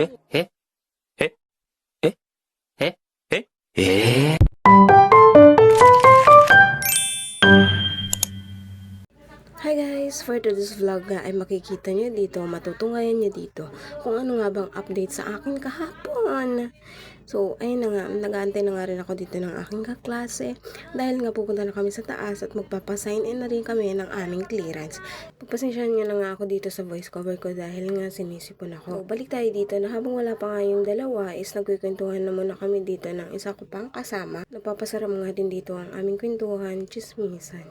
えええええええ Hi guys! For today's vlog nga ay makikita nyo dito, matutungayan nyo dito kung ano nga bang update sa akin kahapon. So, ayun na nga, nag-aantay na nga rin ako dito ng aking kaklase dahil nga pupunta na kami sa taas at magpapasign in na rin kami ng aming clearance. Pagpasensyahan nyo na nga ako dito sa voice cover ko dahil nga sinisipon ako. So, balik tayo dito na habang wala pa nga yung dalawa is nagkikwentuhan na muna kami dito ng isa ko pang kasama. Napapasarap nga din dito ang aming kwentuhan, chismisan.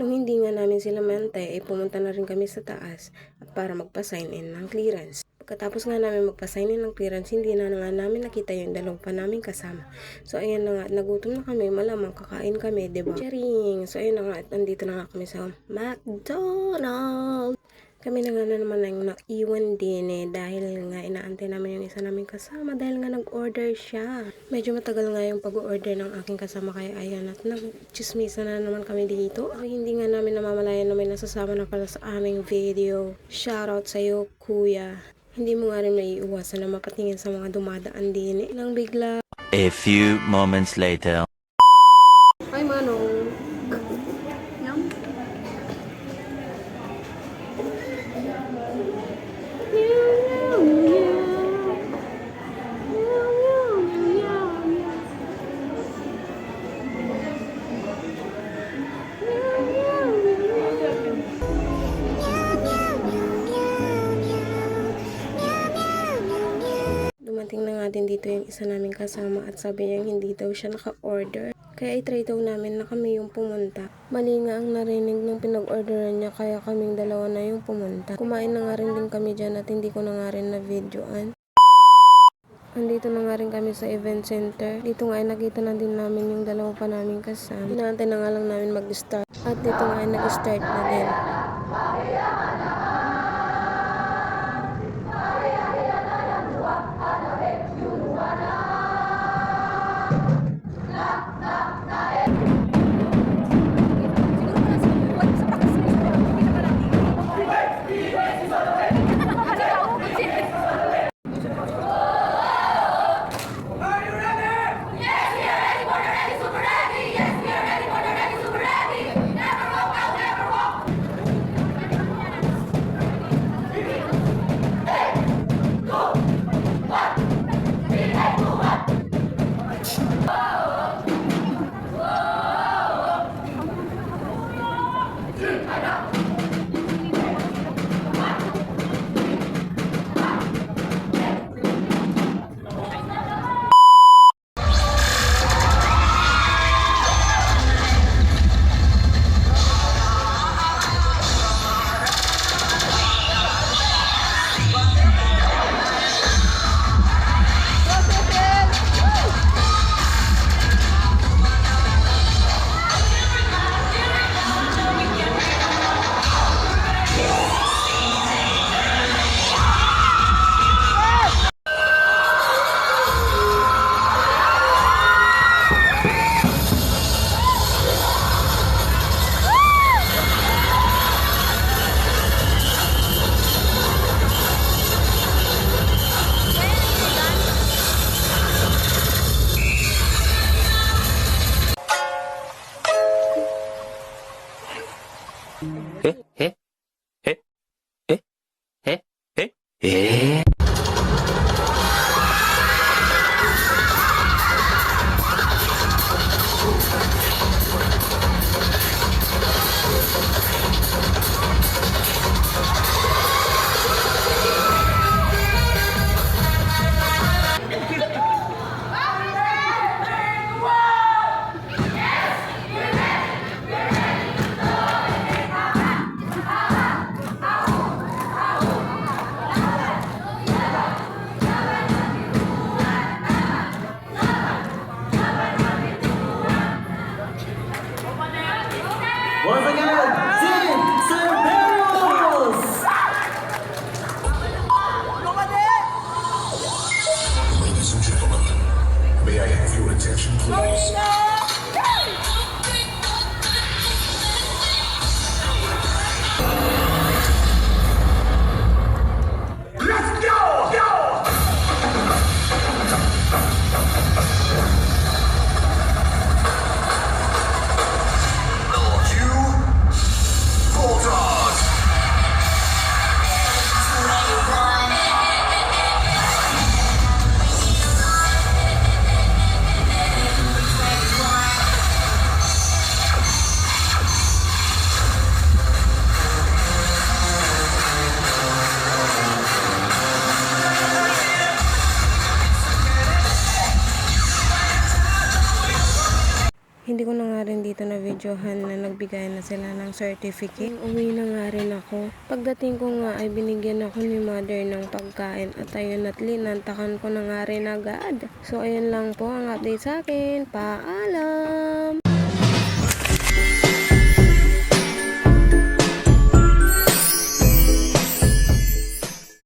Nung hindi nga namin sila mantay, ay pumunta na rin kami sa taas at para magpa-sign in ng clearance. Pagkatapos nga namin magpa-sign in ng clearance, hindi na nga namin nakita yung dalawa pa namin kasama. So ayan na nga, nagutom na kami, malamang kakain kami, diba? Charing! So ayan na nga, at andito na nga kami sa McDonald's. Kami na nga na naman ang naiwan din dahil nga inaantay namin yung isa namin kasama dahil nga nag-order siya. Medyo matagal nga yung pag-order ng aking kasama kaya ayan at nag-chismisa na naman kami dito. Ay, hindi nga namin namamalayan na may nasasama na pala sa aming video. Shoutout sa'yo kuya. Hindi mo nga rin maiiwasan na mapatingin sa mga dumadaan din nang bigla. A few moments later. Ay Manong. Dumating na nga din dito yung isa naming kasama at sabi niya hindi daw siya naka-order. Kaya i-try daw namin na kami yung pumunta. Mali nga ang narinig ng pinag-orderan niya kaya kaming dalawa na yung pumunta. Kumain na nga rin din kami dyan at hindi ko na nga rin na videoan. Andito na nga rin kami sa event center. Dito nga ay nakita na din namin yung dalawa pa namin kasama. Inaantay na nga lang namin mag-start. At dito nga ay nag-start na din. nabidyohan na nagbigay na sila ng certificate. Uwi na nga rin ako. Pagdating ko nga ay binigyan ako ni mother ng pagkain at ayun at linantakan ko na nga rin agad. So ayun lang po ang update sa akin. Paalam!